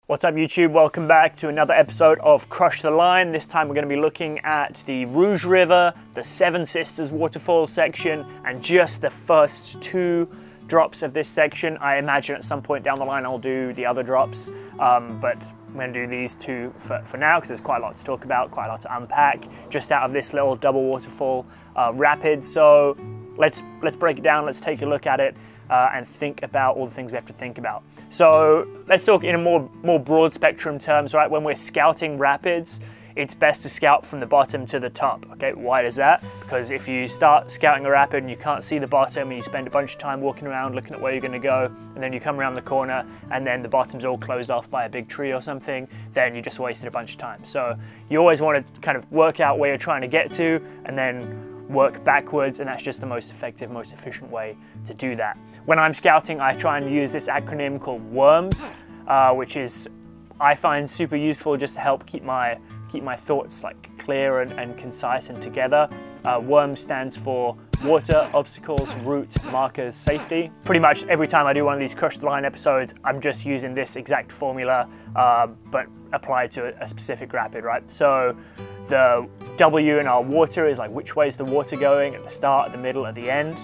What's up YouTube? Welcome back to another episode of Crush the Line. This time we're going to be looking at the Rouge River, the Seven Sisters waterfall section, and just the first two drops of this section. I imagine at some point down the line I'll do the other drops, but I'm going to do these two for now because there's quite a lot to talk about, quite a lot to unpack just out of this little double waterfall rapid. So let's break it down, let's take a look at it and think about all the things we have to think about. So let's talk in a more broad spectrum terms, right? When we're scouting rapids, it's best to scout from the bottom to the top, okay? Why is that? Because if you start scouting a rapid and you can't see the bottom and you spend a bunch of time walking around looking at where you're gonna go, and then you come around the corner and then the bottom's all closed off by a big tree or something, then you just wasted a bunch of time. So you always wanna kind of work out where you're trying to get to and then work backwards, and that's just the most effective, most efficient way to do that. When I'm scouting, I try and use this acronym called WORMS, which is, I find super useful just to help keep my thoughts like clear and concise and together. WORMS stands for Water, Obstacles, Route, Markers, Safety. Pretty much every time I do one of these Crush the Line episodes, I'm just using this exact formula, but applied to a specific rapid, right? So the W in our water is like which way is the water going at the start, at the middle, at the end.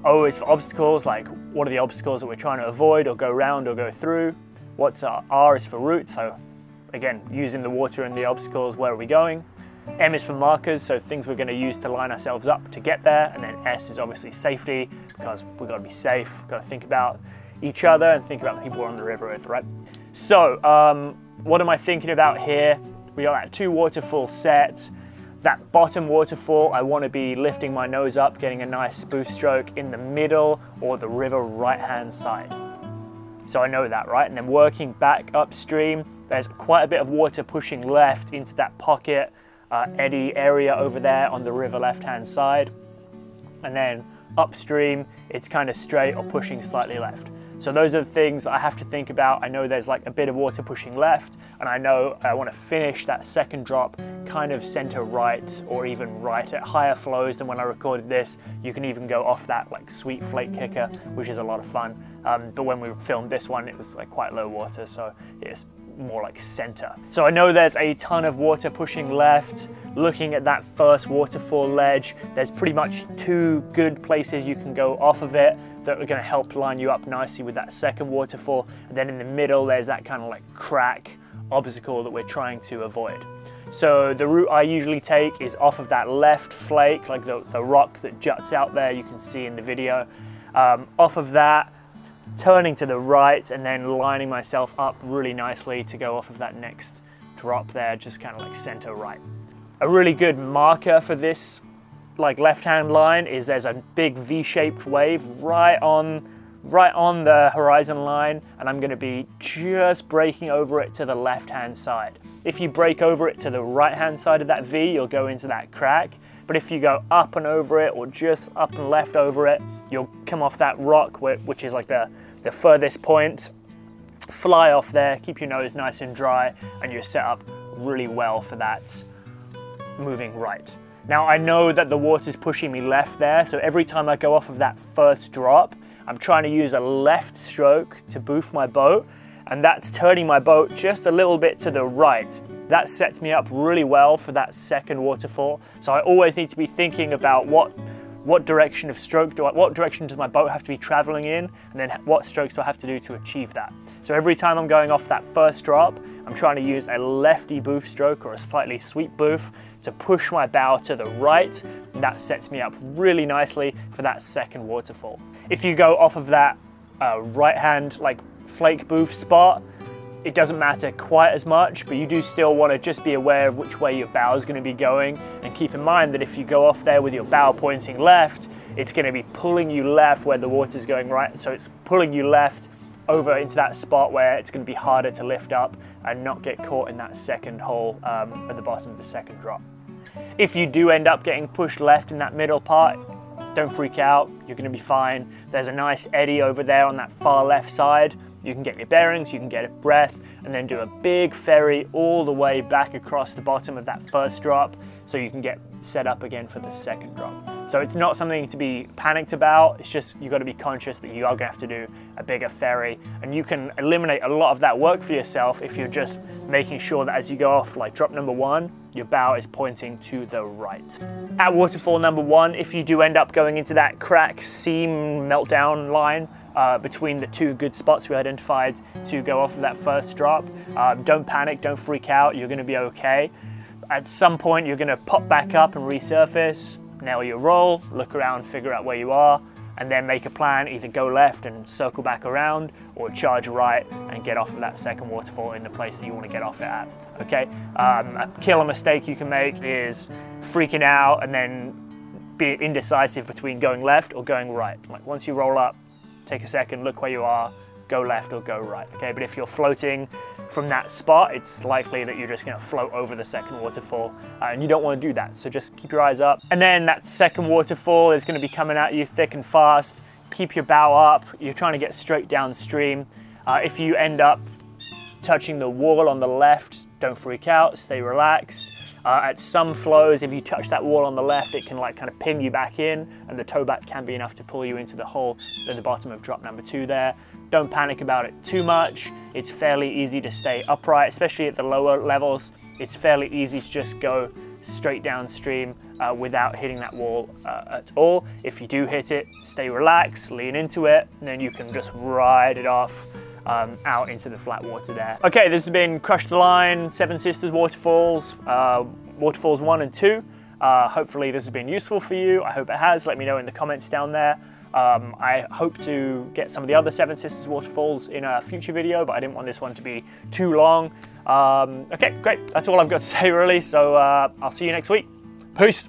O is for obstacles, like what are the obstacles that we're trying to avoid or go around or go through. What's our R is for route, so again, using the water and the obstacles, where are we going? M is for markers, so things we're going to use to line ourselves up to get there. And then S is obviously safety, because we've got to be safe, we've got to think about each other and think about the people we're on the river with, right? So what am I thinking about here? We got that two waterfall set. That bottom waterfall, I want to be lifting my nose up, getting a nice spoof stroke in the middle or the river right-hand side. So I know that, right? And then working back upstream, there's quite a bit of water pushing left into that pocket, eddy area over there on the river left-hand side. And then upstream, it's kind of straight or pushing slightly left. So those are the things I have to think about. I know there's like a bit of water pushing left, and I know I want to finish that second drop kind of center right, or even right at higher flows than when I recorded this. You can even go off that like sweet flake kicker, which is a lot of fun. But when we filmed this one, it was like quite low water, so it's more like center. So I know there's a ton of water pushing left. Looking at that first waterfall ledge, there's pretty much two good places you can go off of it that are going to help line you up nicely with that second waterfall. And then in the middle, there's that kind of like crack obstacle that we're trying to avoid. So the route I usually take is off of that left flake, like the rock that juts out there, you can see in the video. Off of that, turning to the right and then lining myself up really nicely to go off of that next drop there, just kind of like center right. A really good marker for this like left-hand line is there's a big V-shaped wave right on the horizon line, and I'm going to be just breaking over it to the left-hand side. If you break over it to the right-hand side of that V, you'll go into that crack. But if you go up and over it, or just up and left over it, you'll come off that rock, which is like the furthest point, fly off there, keep your nose nice and dry, and you're set up really well for that moving right. Now I know that the water's pushing me left there, so every time I go off of that first drop, I'm trying to use a left stroke to boof my boat, and that's turning my boat just a little bit to the right. That sets me up really well for that second waterfall. So I always need to be thinking about what direction of stroke what direction does my boat have to be traveling in, and then what strokes do I have to do to achieve that. So every time I'm going off that first drop, I'm trying to use a lefty boof stroke or a slightly sweep boof to push my bow to the right, and that sets me up really nicely for that second waterfall. If you go off of that right hand like flake boof spot, it doesn't matter quite as much, but you do still want to just be aware of which way your bow is going to be going, and keep in mind that if you go off there with your bow pointing left, it's going to be pulling you left where the water's going right, so it's pulling you left over into that spot where it's going to be harder to lift up and not get caught in that second hole at the bottom of the second drop. If you do end up getting pushed left in that middle part, don't freak out, you're going to be fine. There's a nice eddy over there on that far left side. You can get your bearings, you can get a breath, and then do a big ferry all the way back across the bottom of that first drop so you can get set up again for the second drop. So it's not something to be panicked about. It's just you've got to be conscious that you are going to have to do a bigger ferry, and you can eliminate a lot of that work for yourself if you're just making sure that as you go off like drop number 1, your bow is pointing to the right. At waterfall number 1, if you do end up going into that crack seam meltdown line between the 2 good spots we identified to go off of that first drop, don't panic, don't freak out, you're going to be okay. At some point you're going to pop back up and resurface, nail your roll, look around, figure out where you are, and then make a plan, either go left and circle back around, or charge right and get off of that second waterfall in the place that you want to get off it at, okay? A killer mistake you can make is freaking out and then be indecisive between going left or going right. Like once you roll up, take a second, look where you are, go left or go right, okay? But if you're floating from that spot, it's likely that you're just gonna float over the second waterfall, and you don't wanna do that, so just keep your eyes up. And then that second waterfall is gonna be coming at you thick and fast. Keep your bow up, you're trying to get straight downstream. If you end up touching the wall on the left, don't freak out, stay relaxed. At some flows, if you touch that wall on the left, it can like kind of pin you back in, and the toe back can be enough to pull you into the hole at the bottom of drop number 2 there. Don't panic about it too much. It's fairly easy to stay upright, especially at the lower levels. It's fairly easy to just go straight downstream without hitting that wall at all. If you do hit it, stay relaxed, lean into it, and then you can just ride it off out into the flat water there. Okay, this has been Crush the Line, Seven Sisters Waterfalls, Waterfalls 1 and 2. Hopefully this has been useful for you. I hope it has. Let me know in the comments down there. I hope to get some of the other Seven Sisters Waterfalls in a future video, but I didn't want this one to be too long. Okay, great. That's all I've got to say really, so I'll see you next week. Peace.